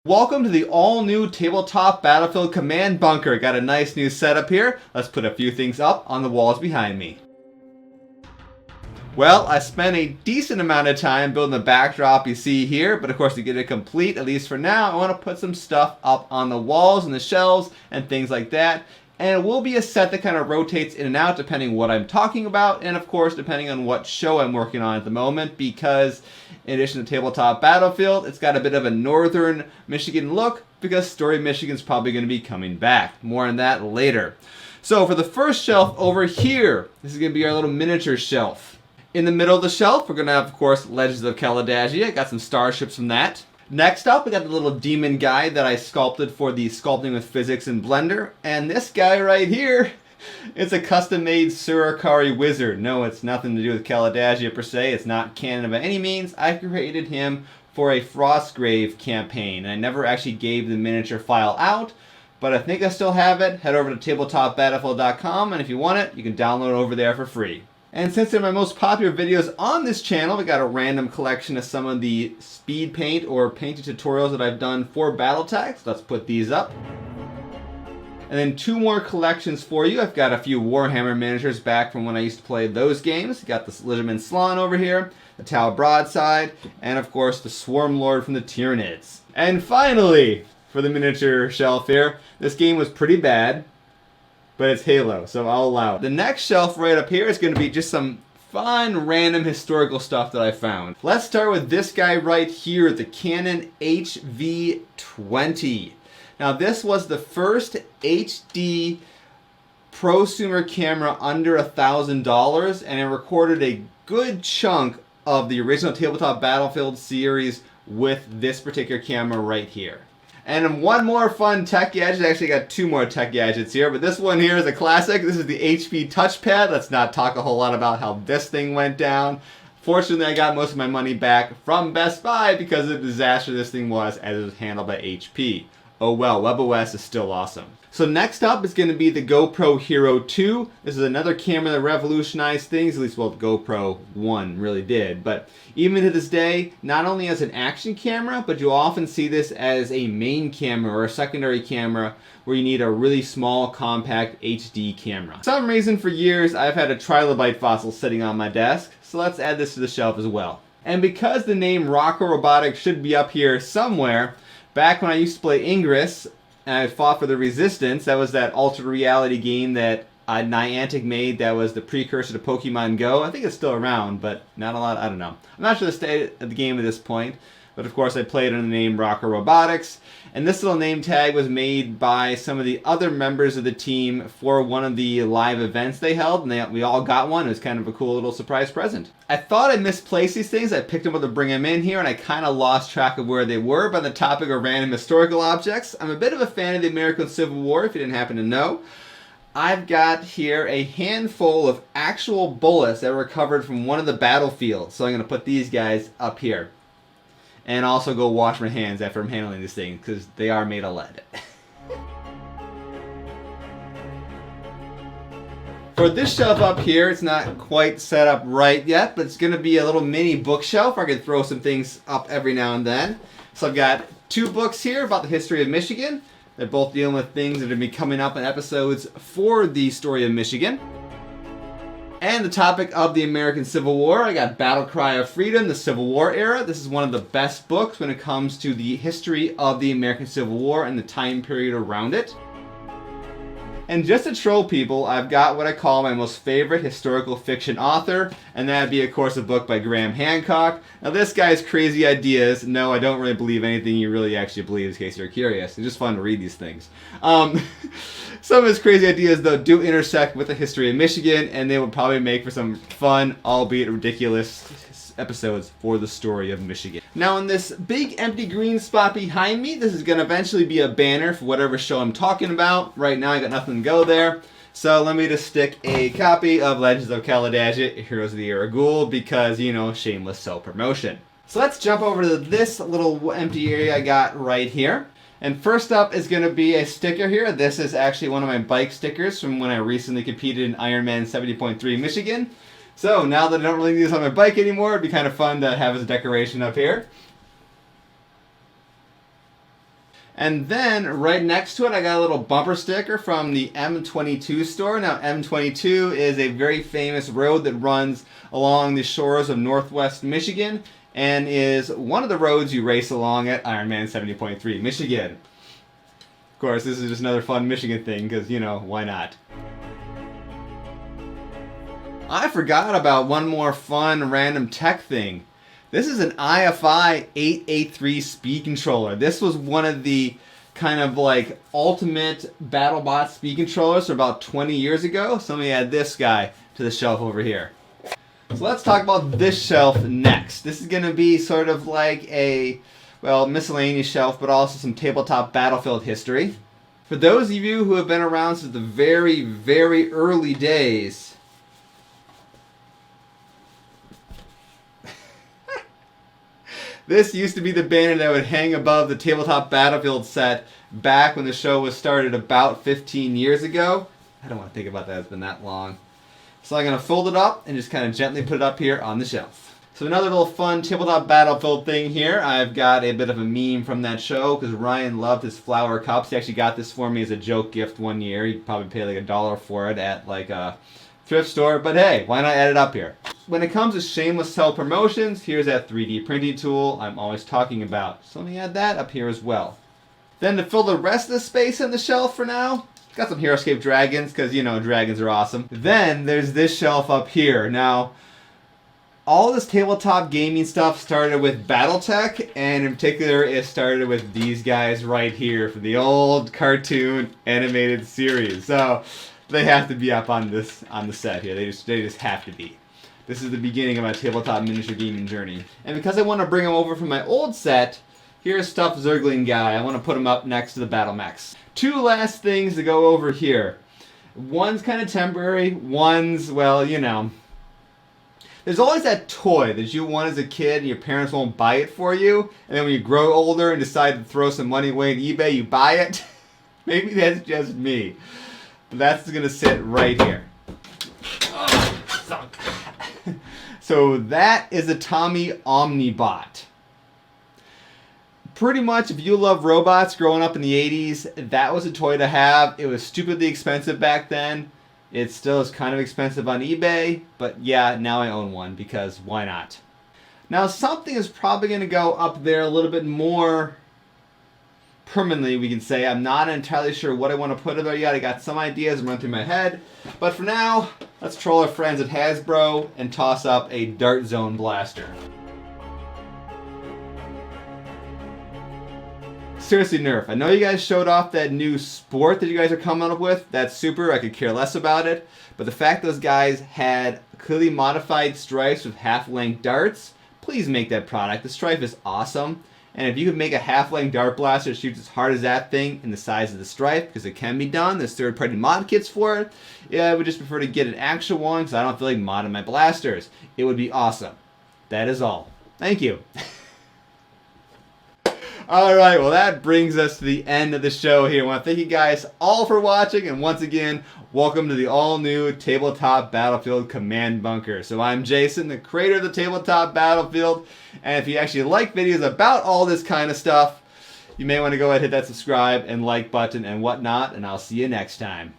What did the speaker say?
Welcome to the all-new Tabletop Battlefield Command Bunker. Got a nice new setup here. Let's put a few things up on the walls behind me. Well, I spent a decent amount of time building the backdrop you see here, but of course to get it complete, at least for now, I want to put some stuff up on the walls and the shelves and things like that. And it will be a set that kind of rotates in and out depending what I'm talking about, and of course depending on what show I'm working on at the moment, because in addition to Tabletop Battlefield, it's got a bit of a northern Michigan look because Story Michigan's probably going to be coming back. More on that later. So for the first shelf over here, this is going to be our little miniature shelf. In the middle of the shelf, we're going to have, of course, Legends of Caledagia. Got some starships from that. Next up, we got the little demon guy that I sculpted for the Sculpting with Physics in Blender. And this guy right here, it's a custom-made Surakari wizard. No, it's nothing to do with Caledagia per se. It's not canon by any means. I created him for a Frostgrave campaign. And I never actually gave the miniature file out, but I think I still have it. Head over to tabletopbattlefield.com, and if you want it, you can download it over there for free. And since they're my most popular videos on this channel, we got a random collection of some of the speed paint or painting tutorials that I've done for Battletech. So let's put these up. And then two more collections for you. I've got a few Warhammer miniatures back from when I used to play those games. Got the Ligerman Slan over here, the Tau Broadside, and of course the Swarm Lord from the Tyranids. And finally, for the miniature shelf here, this game was pretty bad, but it's Halo, so I'll allow it. The next shelf right up here is going to be just some fun, random historical stuff that I found. Let's start with this guy right here, the Canon HV-20. Now this was the first HD prosumer camera under $1,000, and it recorded a good chunk of the original Tabletop Battlefield series with this particular camera right here. And one more fun tech gadget. I actually got two more tech gadgets here, but this one here is a classic. This is the HP touchpad. Let's not talk a whole lot about how this thing went down. Fortunately, I got most of my money back from Best Buy because of the disaster this thing was, as it was handled by HP. Oh well, WebOS is still awesome. So next up is going to be the GoPro Hero 2. This is another camera that revolutionized things, at least well the GoPro 1 really did. But even to this day, not only as an action camera, but you'll often see this as a main camera or a secondary camera where you need a really small, compact HD camera. For some reason for years, I've had a trilobite fossil sitting on my desk, so let's add this to the shelf as well. And because the name Rocco Robotics should be up here somewhere, back when I used to play Ingress, and I fought for the Resistance, that was that altered reality game that Niantic made that was the precursor to Pokemon Go. I think it's still around, but not a lot, I don't know. I'm not sure the state of the game at this point, but of course I played under the name Rocco Robotics. And this little name tag was made by some of the other members of the team for one of the live events they held, and we all got one. It was kind of a cool little surprise present. I thought I misplaced these things. I picked them up to bring them in here, and I kind of lost track of where they were by the topic of random historical objects. I'm a bit of a fan of the American Civil War, if you didn't happen to know. I've got here a handful of actual bullets that were recovered from one of the battlefields, so I'm going to put these guys up here. And also go wash my hands after I'm handling this thing, because they are made of lead. For this shelf up here, it's not quite set up right yet, but it's going to be a little mini bookshelf where I can throw some things up every now and then. So I've got two books here about the history of Michigan. They're both dealing with things that are going to be coming up in episodes for the story of Michigan. And the topic of the American Civil War, I got Battle Cry of Freedom, the Civil War era. This is one of the best books when it comes to the history of the American Civil War and the time period around it. And just to troll people, I've got what I call my most favorite historical fiction author, and that'd be, of course, a book by Graham Hancock. Now, this guy's crazy ideas. No, I don't really believe anything you really actually believe, in case you're curious. It's just fun to read these things. Some of his crazy ideas, though, do intersect with the history of Michigan, and they will probably make for some fun, albeit ridiculous, episodes for the story of Michigan. Now, in this big empty green spot behind me, this is going to eventually be a banner for whatever show I'm talking about. Right now, I got nothing to go there. So let me just stick a copy of Legends of Caledagia, Heroes of the Iragul, because, you know, shameless self-promotion. So let's jump over to this little empty area I got right here. And first up is going to be a sticker here. This is actually one of my bike stickers from when I recently competed in Ironman 70.3 Michigan. So now that I don't really need this on my bike anymore, it'd be kind of fun to have as a decoration up here. And then right next to it, I got a little bumper sticker from the M22 store. Now, M22 is a very famous road that runs along the shores of Northwest Michigan and is one of the roads you race along at Ironman 70.3 Michigan. Of course, this is just another fun Michigan thing because, you know, why not? I forgot about one more fun random tech thing. This is an IFI 883 speed controller. This was one of the kind of like ultimate BattleBot speed controllers from about 20 years ago. So let me add this guy to the shelf over here. So let's talk about this shelf next. This is going to be sort of like a, well, miscellaneous shelf, but also some Tabletop Battlefield history. For those of you who have been around since the very, very early days, this used to be the banner that would hang above the Tabletop Battlefield set back when the show was started about 15 years ago. I don't want to think about that, it's been that long. So I'm going to fold it up and just kind of gently put it up here on the shelf. So another little fun Tabletop Battlefield thing here. I've got a bit of a meme from that show because Ryan loved his flower cups. He actually got this for me as a joke gift one year. He probably paid like $1 for it at like a thrift store. But hey, why not add it up here? When it comes to shameless self-promotions, here's that 3D printing tool I'm always talking about. So let me add that up here as well. Then to fill the rest of the space in the shelf for now, got some HeroScape dragons, because, you know, dragons are awesome. Then there's this shelf up here. Now, all this tabletop gaming stuff started with Battletech, and in particular, it started with these guys right here from the old cartoon animated series. So they have to be up on this on the set here. They just have to be. This is the beginning of my tabletop miniature gaming journey. And because I want to bring them over from my old set, here's Stuffed Zergling Guy. I want to put him up next to the Battle Mechs. Two last things to go over here. One's kind of temporary, one's, well, you know. There's always that toy that you want as a kid and your parents won't buy it for you. And then when you grow older and decide to throw some money away on eBay, you buy it. Maybe that's just me. But that's going to sit right here. Oh, suck. So that is a Tommy Omnibot. Pretty much, if you love robots growing up in the 80s, that was a toy to have. It was stupidly expensive back then. It still is kind of expensive on eBay, but yeah, now I own one because why not? Now something is probably going to go up there a little bit more permanently, we can say. I'm not entirely sure what I want to put in there yet. I got some ideas run through my head. But for now, let's troll our friends at Hasbro and toss up a Dart Zone blaster. Seriously, Nerf, I know you guys showed off that new sport that you guys are coming up with. That's super. I could care less about it. But the fact those guys had clearly modified stripes with half-length darts, please make that product. The stripe is awesome. And if you could make a half-length dart blaster that shoots as hard as that thing in the size of the stripe, because it can be done, there's third-party mod kits for it. Yeah, I would just prefer to get an actual one because I don't feel like modding my blasters. It would be awesome. That is all. Thank you. Alright, well that brings us to the end of the show here. I want to thank you guys all for watching, and once again, welcome to the all-new Tabletop Battlefield Command Bunker. So I'm Jason, the creator of the Tabletop Battlefield, and if you actually like videos about all this kind of stuff, you may want to go ahead and hit that subscribe and like button and whatnot, and I'll see you next time.